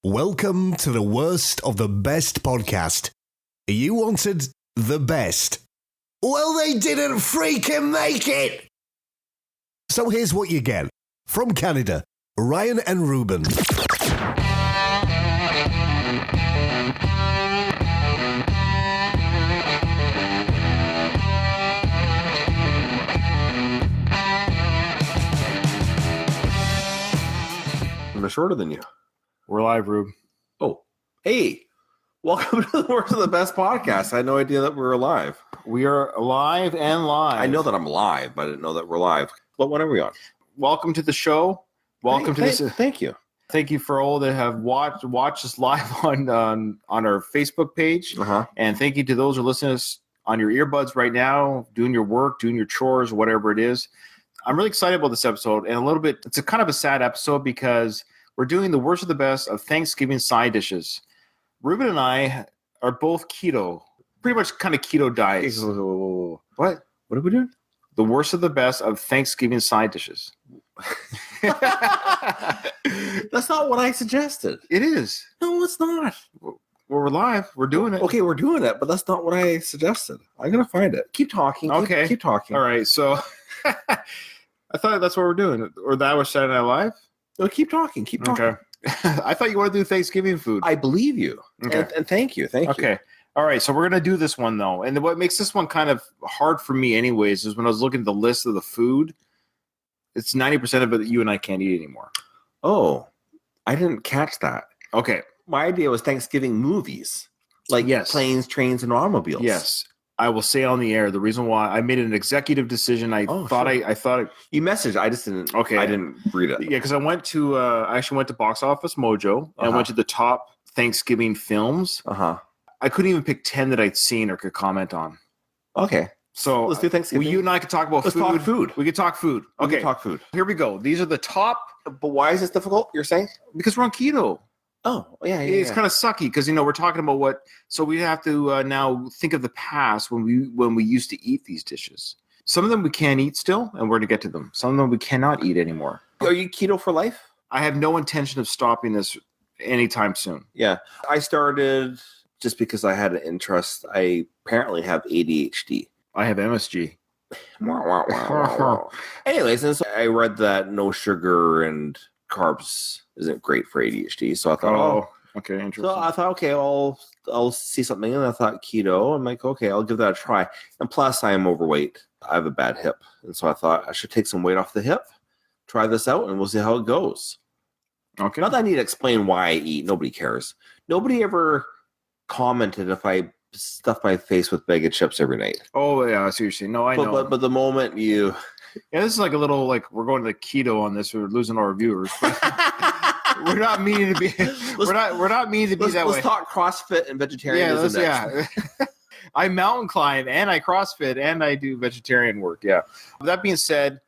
Welcome to the worst of the best podcast. You wanted the best. Well, they didn't freaking make it! So here's what you get. From Canada, Ryan and Ruban. I'm shorter than you. We're live, Rube. Oh, hey. Welcome to the Worst of the Best podcast. I had no idea that we were live. We are live and live. I know that I'm live, but I didn't know that we're live. But when are we on? Welcome to the show. Welcome to this. Thank you. Thank you for all that have watched us live on our Facebook page. And thank you to those who are listening to us on your earbuds right now, doing your work, doing your chores, whatever it is. I'm really excited about this episode. And a little bit, it's a kind of a sad episode because we're doing the worst of the best of Thanksgiving side dishes. Ruben and I are both keto, pretty much kind of keto diets. What? What are we doing? The worst of the best of Thanksgiving side dishes. That's not what I suggested. It is. No, it's not. Well, we're live. We're doing it. Okay, we're doing it, but that's not what I suggested. I'm going to find it. Keep talking. Okay. Keep talking. All right. So I thought that's what we're doing. Or that was Saturday Night Live? No, keep talking. Keep talking. Okay. I thought you wanted to do Thanksgiving food. I believe you. Okay. And thank you. Thank you. Okay. All right. So we're going to do this one, though. And what makes this one kind of hard for me anyways is when I was looking at the list of the food, it's 90% of it that you and I can't eat anymore. Oh, I didn't catch that. Okay. My idea was Thanksgiving movies. Like Yes. planes, trains, and automobiles. Yes. I will say on the air the reason why I made an executive decision. I thought You messaged. I just didn't. Okay. I didn't read it. Yeah, because I went to I actually went to Box Office Mojo and I went to the top Thanksgiving films. I couldn't even pick 10 that I'd seen or could comment on. Okay. So let's do Thanksgiving. You and I could talk about Let's food. talk food. We could talk food. We Okay. can talk food. Here we go. These are the top But why is this difficult? You're saying? because we're on keto. Oh, yeah. It's kind of sucky because we're talking about what. So we have to now think of the past when we used to eat these dishes. Some of them we can eat still, and we're going to get to them. Some of them we cannot eat anymore. Are you keto for life? I have no intention of stopping this anytime soon. Yeah. I started just because I had an interest. I apparently have ADHD. I have MSG. Anyways, and so I read that no sugar and carbs isn't great for ADHD. So I thought, okay, interesting. So I thought, okay, I'll see something, and I thought keto. I'm like, okay, I'll give that a try. And plus, I am overweight. I have a bad hip, and so I thought I should take some weight off the hip, try this out, and we'll see how it goes. Okay. Not that I need to explain why I eat. Nobody cares. Nobody ever commented if I stuff my face with bag of chips every night. Oh yeah, I see what you're saying. No, I know. But the moment you, this is like a little we're going to the keto on this. We're losing our viewers. We're not meaning to be. We're not meaning to be that way. Let's talk CrossFit and vegetarianism. Yeah. I mountain climb and I CrossFit and I do vegetarian work. Yeah. That being said,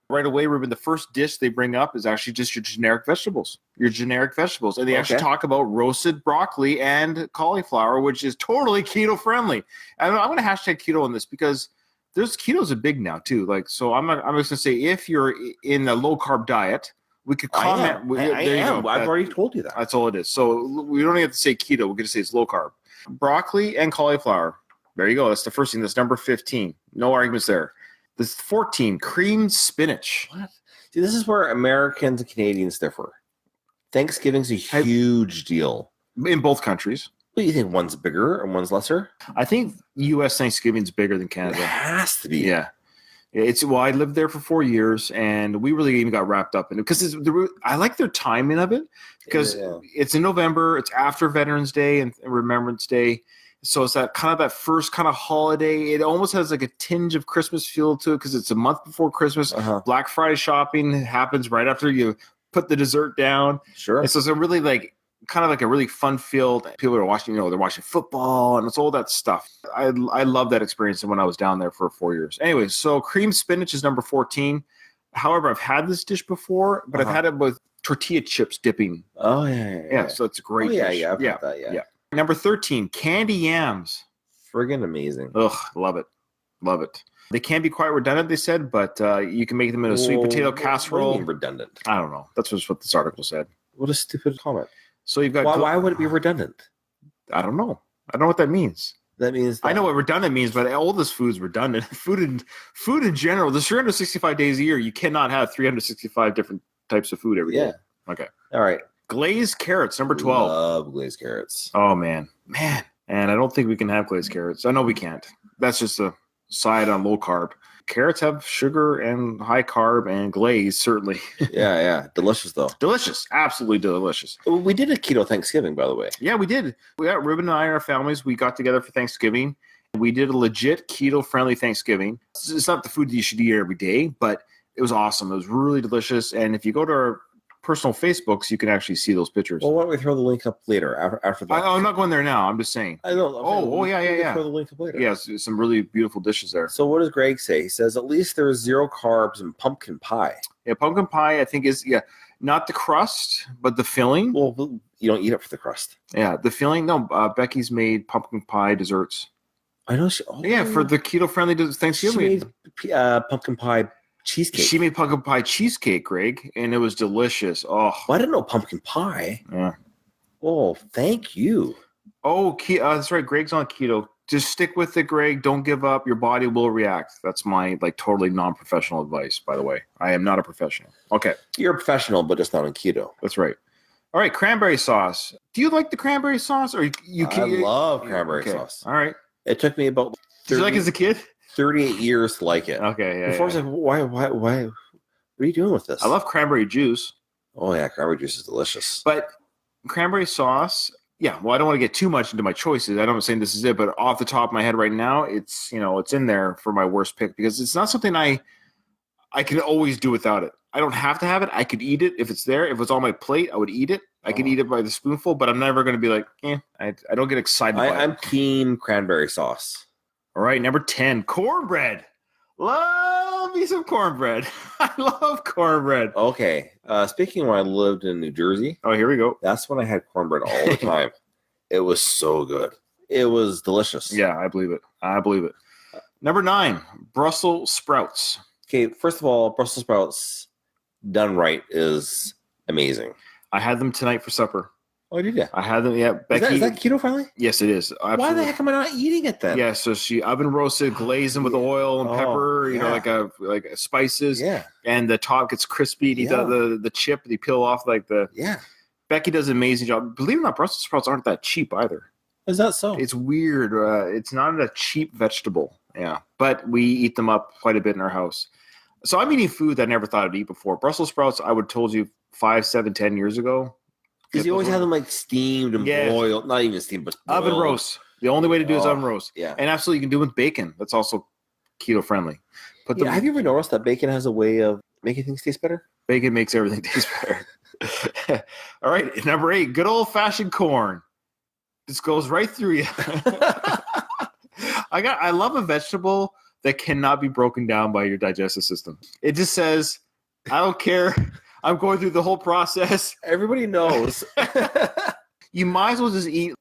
right away, Ruben, the first dish they bring up is actually just your generic vegetables. And they actually talk about roasted broccoli and cauliflower, which is totally keto friendly. And I'm going to hashtag keto on this because keto's a big now too. So I'm just going to say if you're in a low carb diet, we could comment. I am. I've already told you that. That's all it is. So we don't even have to say keto. We're going to say it's low carb. Broccoli and cauliflower. There you go. That's the first thing. That's number 15. No arguments there. This 14, creamed spinach. What? See, this is where Americans and Canadians differ. Thanksgiving's a huge deal. In both countries. What do you think? One's bigger and one's lesser? I think U.S. Thanksgiving's bigger than Canada. It has to be. Yeah. I lived there for 4 years, and we really even got wrapped up in it because I like their timing of it because it's in November. It's after Veterans Day and Remembrance Day. So it's that first kind of holiday. It almost has like a tinge of Christmas feel to it because it's a month before Christmas. Black Friday shopping happens right after you put the dessert down. Sure. And so it's a really a really fun field. People are watching, they're watching football and it's all that stuff. I love that experience when I was down there for 4 years. Anyway, so creamed spinach is number 14. However, I've had this dish before, but I've had it with tortilla chips dipping. Oh, yeah. So it's a great dish. I've had that, yeah. Number 13, candy yams. Friggin' amazing. Ugh, love it. They can be quite redundant, they said, but you can make them in a sweet potato casserole. What do you mean redundant? I don't know. That's what this article said. What a stupid comment. So you've got Why would it be redundant? I don't know. I don't know what that means. That means I know what redundant means, but all this food's redundant. Food in general, there's 365 days a year. You cannot have 365 different types of food every day. Okay. All right. Glazed carrots, number 12. Love glazed carrots. Oh, man. And I don't think we can have glazed carrots. I know we can't. That's just a side on low carb. Carrots have sugar and high carb and glaze, certainly. Yeah. Delicious, though. Delicious. Absolutely delicious. We did a keto Thanksgiving, by the way. Yeah, we did. Ruben and I and our families, we got together for Thanksgiving. We did a legit keto-friendly Thanksgiving. It's not the food that you should eat every day, but it was awesome. It was really delicious. And if you go to our personal Facebooks, you can actually see those pictures. Well, why don't we throw the link up later after that? I'm not going there now. I'm just saying. I know. Yeah. Throw the link up later. Yes, some really beautiful dishes there. So what does Greg say? He says at least there's 0 carbs in pumpkin pie. Yeah, pumpkin pie, I think is not the crust, but the filling. Well, you don't eat it for the crust. Yeah, the filling. No, Becky's made pumpkin pie desserts. I know. For the keto-friendly Thanksgiving. She made pumpkin pie cheesecake. She made pumpkin pie cheesecake, Greg, and it was delicious. Oh, well, I didn't know pumpkin pie. Yeah. Oh, thank you. Oh, that's right. Greg's on keto. Just stick with it, Greg. Don't give up. Your body will react. That's my totally non-professional advice, by the way. I am not a professional. Okay. You're a professional, but just not on keto. That's right. All right, cranberry sauce. Do you like the cranberry sauce? Or I love cranberry sauce. All right. It took me about 30, Did you like it as a kid? 38 years to like it. Okay, yeah. Before I was like, why? What are you doing with this? I love cranberry juice. Oh, yeah, cranberry juice is delicious. But cranberry sauce, I don't want to get too much into my choices. I'm saying this is it, but off the top of my head right now, it's in there for my worst pick because it's not something I can always do without it. I don't have to have it. I could eat it if it's there. If it's on my plate, I would eat it. I could eat it by the spoonful, but I'm never going to be like, I don't get excited by it. I'm team cranberry sauce. All right, number 10, cornbread. Love me some cornbread. I love cornbread. Okay. Speaking of when I lived in New Jersey. Oh, here we go. That's when I had cornbread all the time. It was so good. It was delicious. Yeah, I believe it. Number 9, Brussels sprouts. Okay, first of all, Brussels sprouts done right is amazing. I had them tonight for supper. Oh, did you? I had them, yeah. Becky, is that keto friendly? Yes, it is. Absolutely. Why the heck am I not eating it then? Yeah, so she oven roasted, glazed them with oil and pepper, like spices. Yeah. And the top gets crispy. And the chip, and you peel off Yeah. Becky does an amazing job. Believe it or not, Brussels sprouts aren't that cheap either. Is that so? It's weird. It's not a cheap vegetable. Yeah. But we eat them up quite a bit in our house. So I'm eating food that I never thought I'd eat before. Brussels sprouts, I would have told you 5, 7, 10 years ago. Because you always have them steamed and boiled. Not even steamed, but boiled. Oven roast. The only way to do is oven roast. Yeah. And absolutely, you can do it with bacon. That's also keto friendly. Have you ever noticed that bacon has a way of making things taste better? Bacon makes everything taste better. All right, number 8, good old fashioned corn. This goes right through you. I love a vegetable that cannot be broken down by your digestive system. It just says, I don't care. I'm going through the whole process. Everybody knows. You might as well just eat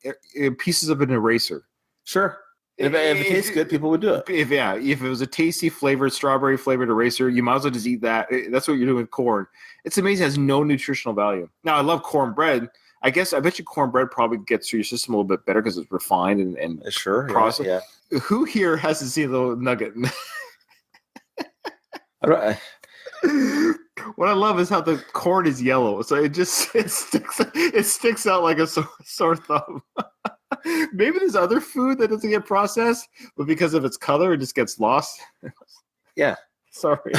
pieces of an eraser. Sure. If it tastes good, people would do it. If it was a tasty flavored, strawberry flavored eraser, you might as well just eat that. That's what you're doing with corn. It's amazing. It has no nutritional value. Now, I love cornbread. I bet you cornbread probably gets through your system a little bit better because it's refined and sure processed. Yeah. Who here hasn't seen the little nugget? What I love is how the corn is yellow, so it sticks out like a sore thumb. Maybe there's other food that doesn't get processed, but because of its color, it just gets lost. Yeah, sorry.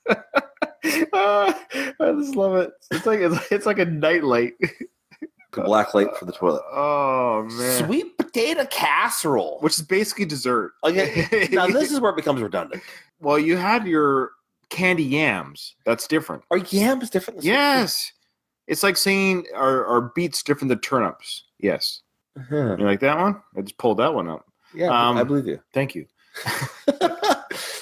I just love it. It's like a nightlight. A black light for the toilet. Oh man! Sweet potato casserole, which is basically dessert. Okay, now this is where it becomes redundant. Well, you had your candy yams. That's different. Are yams different? Yes. It's like saying are beets different than turnips? Yes. You like that one? I just pulled that one up. Yeah, I believe you. Thank you.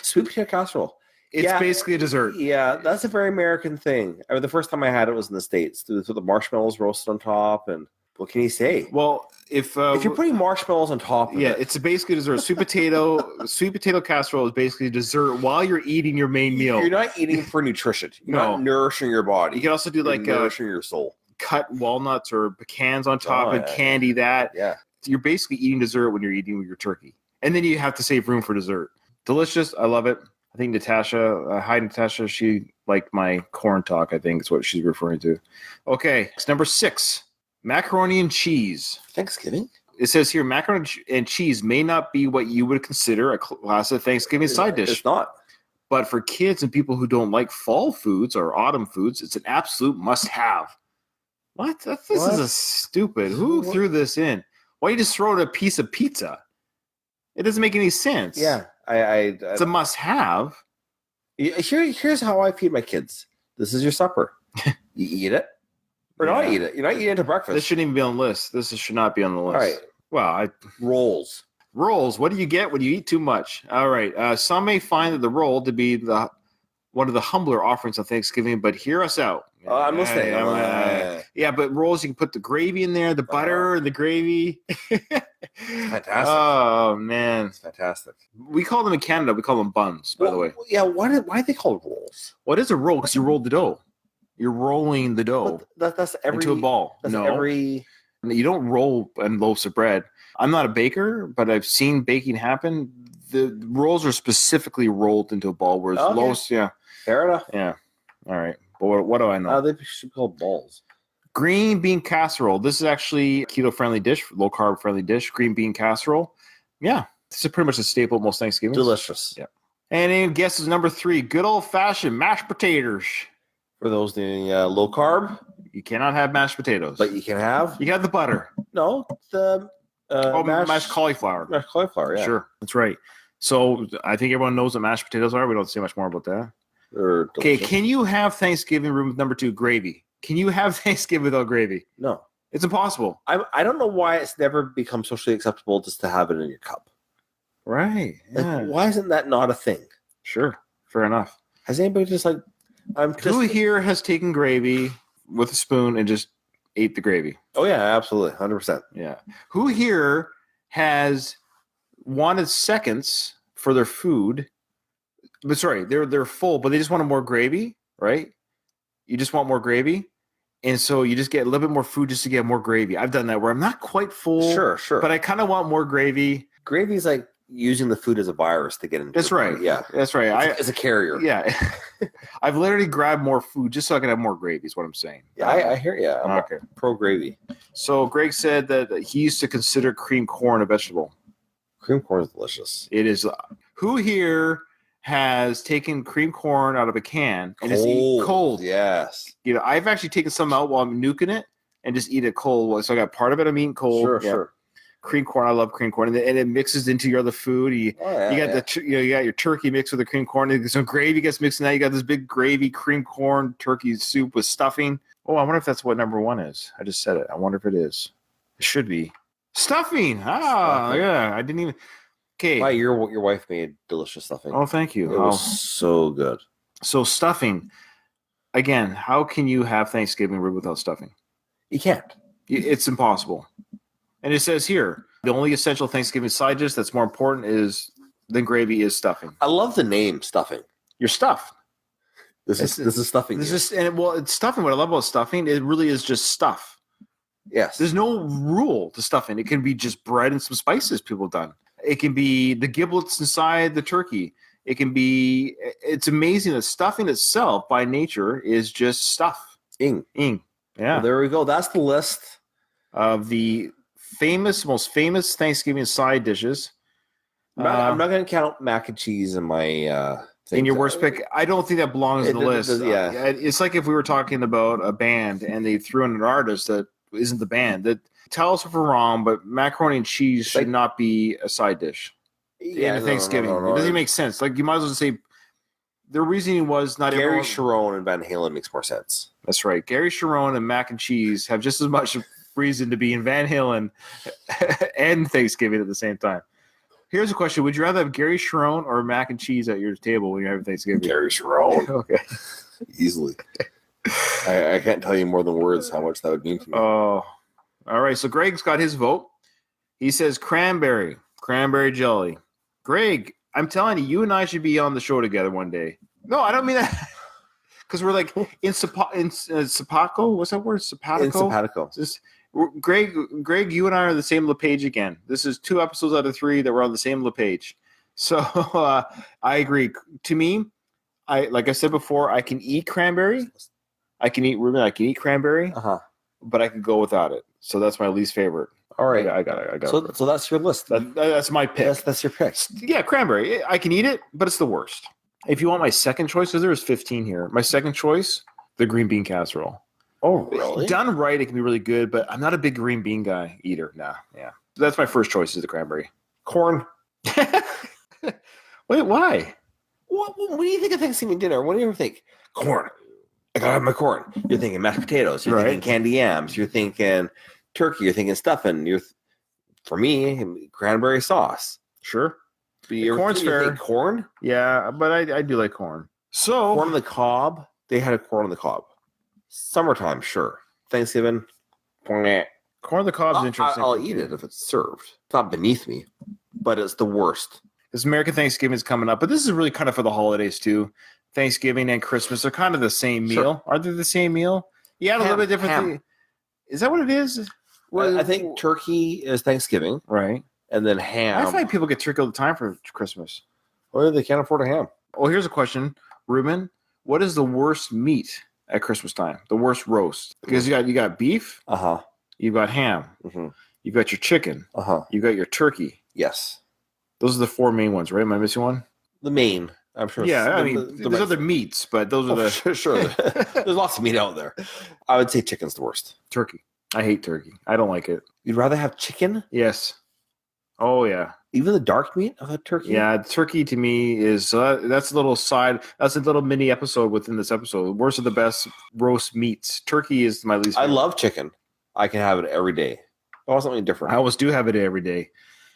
Sweet potato casserole. It's basically a dessert. Yeah, that's a very American thing. I mean, the first time I had it was in the States. With the marshmallows roasted on top, and what can you say? Well, if you're putting marshmallows on top of it. It's basically dessert. Sweet potato casserole is basically dessert while you're eating your main meal. You're not eating for nutrition. You're not nourishing your body. You can also do nourishing your soul. cut walnuts or pecans on top and candy that. Yeah. You're basically eating dessert when you're eating with your turkey. And then you have to save room for dessert. Delicious. I love it. I think Natasha, hi Natasha, she liked my corn talk, I think is what she's referring to. Okay, it's number 6, macaroni and cheese. Thanksgiving? It says here, macaroni and cheese may not be what you would consider a classic Thanksgiving side dish. It's not. But for kids and people who don't like fall foods or autumn foods, it's an absolute must-have. What? This is a stupid. Who threw this in? Why don't you just throw it in a piece of pizza? It doesn't make any sense. Yeah. It's a must-have. Here's how I feed my kids. This is your supper. You eat it or not eat it. You're not eating it to breakfast. This shouldn't even be on the list. This should not be on the list. All right. Well, rolls. Rolls. What do you get when you eat too much? All right. Some may find that the roll to be one of the humbler offerings on Thanksgiving, but hear us out. I'm listening. Yeah, but rolls, you can put the gravy in there, the butter, and the gravy. Fantastic. Oh, man. It's fantastic. We call them in Canada, we call them buns, by the way. Yeah, why are they called rolls? What is a roll? Because you rolled the dough. You're rolling the dough That's every, into a ball. You don't roll in loaves of bread. I'm not a baker, but I've seen baking happen. The rolls are specifically rolled into a ball, whereas loaves, Fair enough. Yeah. All right. But what do I know? They should be called balls. Green bean casserole. This is actually a keto-friendly dish, low-carb-friendly dish. Green bean casserole. Yeah. This is pretty much a staple at most Thanksgivings. Delicious. Yeah. And then guess is number 3, good old-fashioned mashed potatoes. For those doing low carb. You cannot have mashed potatoes. But you can have? You got the butter. No, the mashed cauliflower. Mashed cauliflower, yeah. Sure. That's right. So I think everyone knows what mashed potatoes are. We don't say much more about that. Okay, can you have Thanksgiving room number 2, gravy? Can you have Thanksgiving without gravy? No. It's impossible. I don't know why it's never become socially acceptable just to have it in your cup. Right. Yeah. Like, why isn't that not a thing? Sure. Fair enough. Has anybody just like... Who here has taken gravy with a spoon and just ate the gravy? Oh, yeah, absolutely. 100%. Yeah. Who here has wanted seconds for their food? But sorry, they're full, but they just wanted more gravy, right? You just want more gravy. And so you just get a little bit more food just to get more gravy. I've done that where I'm not quite full. Sure. But I kind of want more gravy. Gravy is like using the food as a virus to get into That's right. Yeah. That's right. It's a carrier. Yeah. I've literally grabbed more food just so I can have more gravy is what I'm saying. Yeah, I hear you. I'm okay. Pro gravy. So Greg said that he used to consider cream corn a vegetable. Cream corn is delicious. It is. Who here has taken cream corn out of a can and just eat cold? Yes. You know, I've actually taken some out while I'm nuking it and just eat it cold. So I got part of it I'm eating cold. Sure. Cream corn, I love cream corn, and it mixes into your other food. You got you got your turkey mixed with the cream corn. Some gravy gets mixed in that. You got this big gravy cream corn turkey soup with stuffing. Oh, I wonder if that's what number 1 is. I just said it. I wonder if it is. It should be stuffing. Yeah, I didn't even. Okay, your wife made delicious stuffing. Oh, thank you. It was so good. So stuffing. Again, how can you have Thanksgiving without stuffing? You can't. It's impossible. And it says here, the only essential Thanksgiving side dish that's more important than gravy is stuffing. I love the name stuffing. You're stuffed. This is stuffing. It's stuffing. What I love about stuffing, it really is just stuff. Yes. There's no rule to stuffing. It can be just bread and some spices people have done. It can be the giblets inside the turkey. It's amazing that stuffing itself by nature is just stuff. Ing. Yeah. Well, there we go. That's the list of the most famous Thanksgiving side dishes. I'm not going to count mac and cheese in my in your worst pick. I don't think that belongs in the list. It's like if we were talking about a band and they threw in an artist that isn't the band. That tell us if we're wrong, but macaroni and cheese should not be a side dish in Thanksgiving. No. It doesn't make sense. Like you might as well say the reasoning was not Gary Sharon and Van Halen makes more sense. That's right. Gary Sharon and mac and cheese have just as much reason to be in Van Halen and Thanksgiving at the same time. Here's a question. Would you rather have Gary Sharon or mac and cheese at your table when you're having Thanksgiving? Gary Sharon. Okay. Easily. I can't tell you more than words how much that would mean to me. Oh, all right. So Greg's got his vote. He says cranberry jelly. Greg, I'm telling you, you and I should be on the show together one day. No, I don't mean that. because we're like in Sapatico. What's that word? Sapatico. In simpatico. Greg, you and I are the same page again. This is 2 episodes out of 3 that we're on the same page. So I agree. To me, like I said before, I can eat cranberry. I can eat cranberry, but I could go without it. So that's my least favorite. All right, I got it. So that's your list. That's my pick. That's your pick. Yeah, cranberry. I can eat it, but it's the worst. If you want my second choice, because there's 15 here. My second choice, the green bean casserole. Oh, really? Done right, it can be really good, but I'm not a big green bean guy either. Nah, yeah. That's my first choice is the cranberry. Corn. Wait, why? What do you think of Thanksgiving dinner? What do you think? Corn. I gotta have my corn. You're thinking mashed potatoes. You're thinking candy yams. You're thinking turkey. You're thinking stuffing. For me, cranberry sauce. Sure. Corn's fair. Corn? Yeah, but I do like corn. So corn on the cob. They had a corn on the cob. Summertime, sure. Thanksgiving, corn on the cob is interesting. I'll eat it if it's served. It's not beneath me, but it's the worst. This American Thanksgiving is coming up, but this is really kind of for the holidays too. Thanksgiving and Christmas are kind of the same meal. Sure. Are they the same meal? Yeah, a little bit different. Is that what it is? Well, I think turkey is Thanksgiving, right? And then ham. I find people get turkey all the time for Christmas. Well, they can't afford a ham. Well, here's a question, Ruben. What is the worst meat at Christmas time? The worst roast? Because you got beef. You've got ham. You've got your chicken. You got your turkey. Yes. Those are the 4 main ones, right? Am I missing one? The main, I'm sure. Yeah, I mean, there's other meats, but those are the... Sure. There's lots of meat out there. I would say chicken's the worst. Turkey. I hate turkey. I don't like it. You'd rather have chicken? Yes. Oh, yeah. Even the dark meat of a turkey? Yeah, turkey to me is... that's a little side... That's a little mini episode within this episode. Worst of the best roast meats. Turkey is my least favorite. I love chicken. I can have it every day. I want something different. I always do have it every day.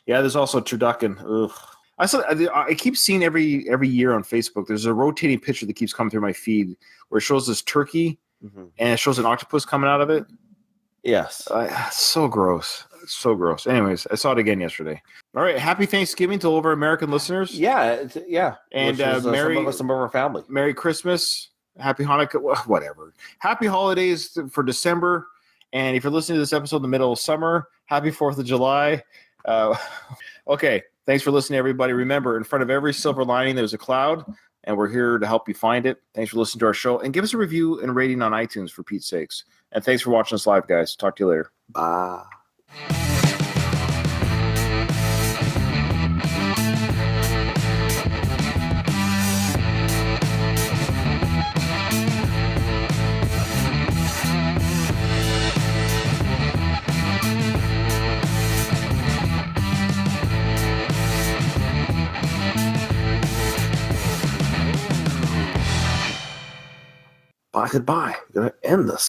Yeah, there's also turducken. Ugh. I keep seeing every year on Facebook. There's a rotating picture that keeps coming through my feed where it shows this turkey and it shows an octopus coming out of it. Yes, so gross. So gross. Anyways, I saw it again yesterday. All right, happy Thanksgiving to all of our American listeners. Yeah. And some of our family. Merry Christmas. Happy Hanukkah. Whatever. Happy holidays for December. And if you're listening to this episode in the middle of summer, happy 4th of July. Okay. Thanks for listening, everybody. Remember, in front of every silver lining, there's a cloud, and we're here to help you find it. Thanks for listening to our show, and give us a review and rating on iTunes, for Pete's sakes. And thanks for watching us live, guys. Talk to you later. Bye. Goodbye. I'm going to end this.